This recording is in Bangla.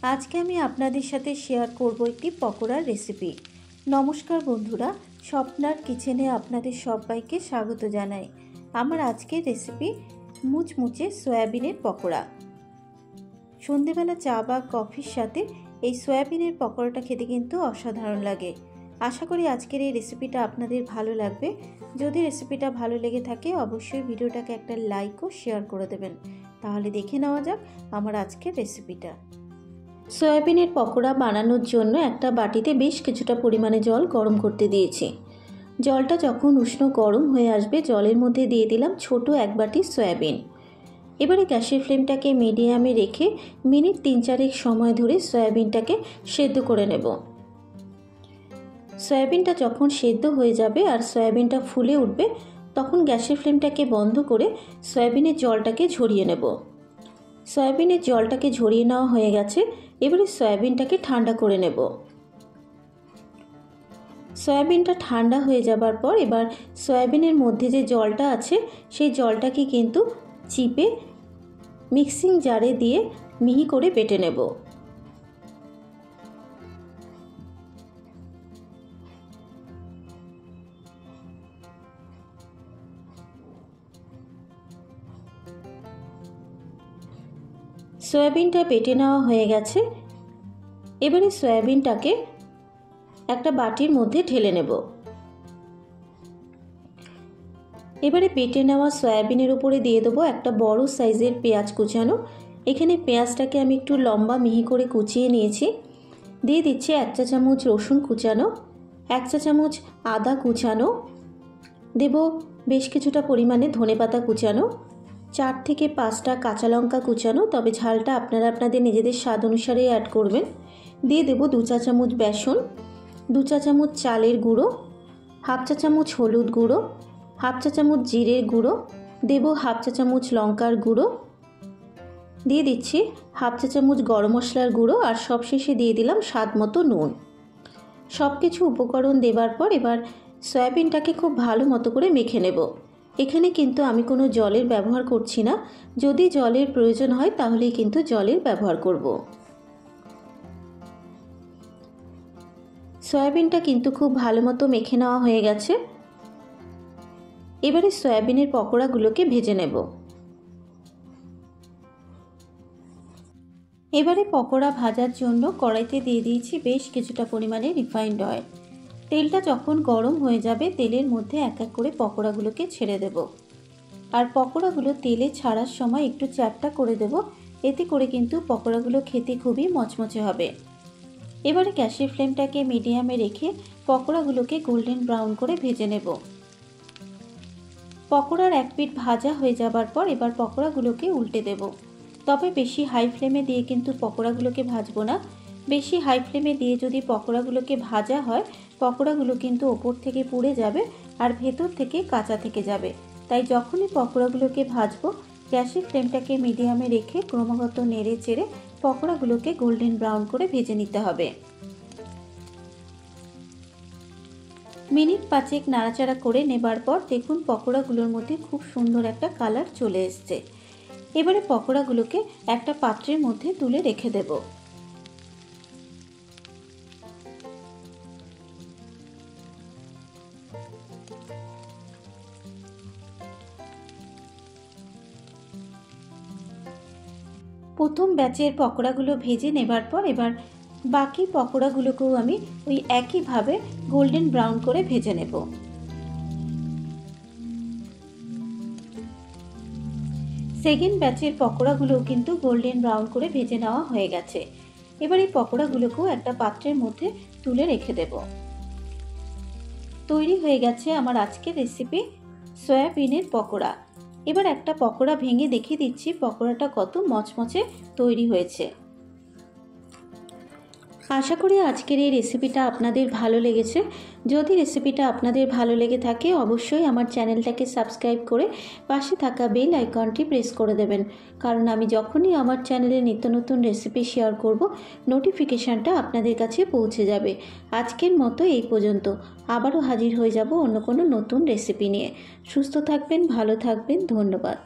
आज के आमी आपनादेर साथे शेयर करब एकटी पकोड़ार रेसिपि। नमस्कार बंधुरा, स्वप्नार किचेने आपनादेर सबाइके स्वागत जानाई। आमार आजकेर रेसिपि मुचमुचे सयाबिनेर पकोड़ा। सन्ध्येबेला चा बा कफिर साथे এই সয়াবিনের পকোড়াটা খেতে কিন্তু অসাধারণ লাগে। আশা করি আজকের এই রেসিপিটা আপনাদের ভালো লাগবে। যদি রেসিপিটা ভালো লেগে থাকে অবশ্যই ভিডিওটাকে একটা লাইক ও শেয়ার করে দেবেন। তাহলে দেখে নেওয়া যাক আমার আজকের রেসিপিটা। সয়াবিনের পকোড়া বানানোর জন্য একটা বাটিতে বেশ কিছুটা পরিমাণে জল গরম করতে দিয়েছি। জলটা যখন উষ্ণ গরম হয়ে আসবে জলের মধ্যে দিয়ে দিলাম ছোট এক বাটি সয়াবিন। এবারে গ্যাসের ফ্লেমটাকে মিডিয়ামে রেখে মিনিট ৩-৪ সময় ধরে সয়াবিনটাকে সেদ্ধ করে নেব। সয়াবিনটা যখন সেদ্ধ হয়ে যাবে আর সয়াবিনটা ফুলে উঠবে তখন গ্যাসের ফ্লেমটাকে বন্ধ করে সয়াবিনের জলটাকে ঝরিয়ে নেব। সয়াবিনের জলটাকে ঝরিয়ে নেওয়া হয়ে গেছে। এবারে সয়াবিনটাকে ঠান্ডা করে নেব। সয়াবিনটা ঠান্ডা হয়ে যাবার পর এবার সয়াবিনের মধ্যে যে জলটা আছে সেই জলটাকে কিন্তু চিপে মিক্সিং জারে দিয়ে মিহি করে বেটে নেব। সয়াবিনটা বেটে নেওয়া হয়ে গেছে। এবারে সয়াবিনটাকে একটা বাটির মধ্যে ঢেলে নেব। এবারে বেটে নেওয়া সয়াবিনের উপরে দিয়ে দেবো একটা বড় সাইজের পেঁয়াজ কুচানো। এখানে পেঁয়াজটাকে আমি একটু লম্বা মিহি করে কুচিয়ে নিয়েছি। দিয়ে দিচ্ছি 1 চা চামচ রসুন কুচানো, 1 চা চামচ আদা কুচানো, দেব বেশ কিছুটা পরিমাণে ধনেপাতা কুচানো, 4 থেকে 5টা কাঁচা লঙ্কা কুচানো, তবে ঝালটা আপনারা আপনাদের নিজেদের স্বাদ অনুসারে অ্যাড করবেন। দিয়ে দেব 2 চা চামচ বেসন, 2 চা চামচ চালের গুঁড়ো, 1/2 চা চামচ হলুদ গুঁড়ো, 1/2 চা চামচ জিরের গুঁড়ো, দেব 1/2 চা চামচ লঙ্কার গুঁড়ো, দিয়ে দিচ্ছি 1/2 চা চামচ গরম মশলার গুঁড়ো আর সবশেষে দিয়ে দিলাম স্বাদ মতো নুন। সব কিছু উপকরণ দেবার পর এবার সয়াবিনটাকে খুব ভালো মতো করে মেখে নেব। এখানে কিন্তু আমি কোনো জলের ব্যবহার করছি না। যদি জলের প্রয়োজন হয় তাহলেই কিন্তু জলের ব্যবহার করব। সয়াবিনটা কিন্তু খুব ভালো মতো মেখে নেওয়া হয়ে গেছে। এবারে সয়াবিনের পকোড়াগুলোকে ভেজে নেব। এবারে পকোড়া ভাজার জন্য কড়াইতে দিয়ে দিয়েছি বেশ কিছুটা পরিমাণে রিফাইন্ড অয়েল। তেলটা যখন গরম হয়ে যাবে তেলের মধ্যে এক এক করে পকোড়াগুলোকে ছেড়ে দেব। আর পকোড়াগুলো তেলে ছাড়ার সময় একটু চ্যাপটা করে দেব, এতে করে কিন্তু পকোড়াগুলো খেতে খুবই মচমচে হবে। এবারে গ্যাসের ফ্লেমটাকে মিডিয়ামে রেখে পকোড়াগুলোকে গোল্ডেন ব্রাউন করে ভেজে নেব। পকোড়ার এক পিঠ ভাজা হয়ে যাবার পর এবার পকোড়াগুলোকে উল্টে দেব। তবে বেশি হাই ফ্লেমে দিয়ে কিন্তু পকোড়াগুলোকে ভাজবো না। বেশি হাই ফ্লেমে দিয়ে যদি পকোড়াগুলোকে ভাজা হয় পকোড়াগুলো কিন্তু ওপর থেকে পুড়ে যাবে আর ভেতর থেকে কাঁচা থেকে যাবে। তাই যখনই পকোড়াগুলোকে ভাজবো গ্যাসের ফ্লেমটাকে মিডিয়ামে রেখে ক্রমাগত নেড়ে চেড়ে পকোড়াগুলোকে গোল্ডেন ব্রাউন করে ভেজে নিতে হবে। মিনিট 5 নাড়াচাড়া করে নেবার পর দেখুন পকোড়াগুলোর মধ্যে খুব সুন্দর একটা কালার চলে এসছে। এবারে পকোড়াগুলোকে একটা পাত্রের মধ্যে তুলে রেখে দেব। প্রথম ব্যাচের পকোড়াগুলো ভেজে নেবার পর এবার বাকি পকোড়াগুলোকেও আমি ওই একইভাবে গোল্ডেন ব্রাউন করে ভেজে নেব। সেকেন্ড ব্যাচের পকোড়াগুলোও কিন্তু গোল্ডেন ব্রাউন করে ভেজে নেওয়া হয়ে গেছে। এবার এই পকোড়াগুলোকেও একটা পাত্রের মধ্যে তুলে রেখে দেব। তৈরি হয়ে গেছে আমার আজকের রেসিপি সয়াবিনের পকোড়া। এবার একটা পকোড়া ভেঙে দেখিয়ে দিচ্ছি পকোড়াটা কত মচমচে তৈরি হয়েছে। আশা করি আজকের এই রেসিপিটা আপনাদের ভালো লেগেছে। যদি রেসিপিটা আপনাদের ভালো লেগে থাকে অবশ্যই আমার চ্যানেলটাকে সাবস্ক্রাইব করে পাশে থাকা বেল আইকনটি প্রেস করে দেবেন, কারণ আমি যখনই আমার চ্যানেলে নিত্য নতুন রেসিপি শেয়ার করব নোটিফিকেশানটা আপনাদের কাছে পৌঁছে যাবে। আজকের মতো এই পর্যন্ত, আবারও হাজির হয়ে যাব অন্য কোনো নতুন রেসিপি নিয়ে। সুস্থ থাকবেন, ভালো থাকবেন, ধন্যবাদ।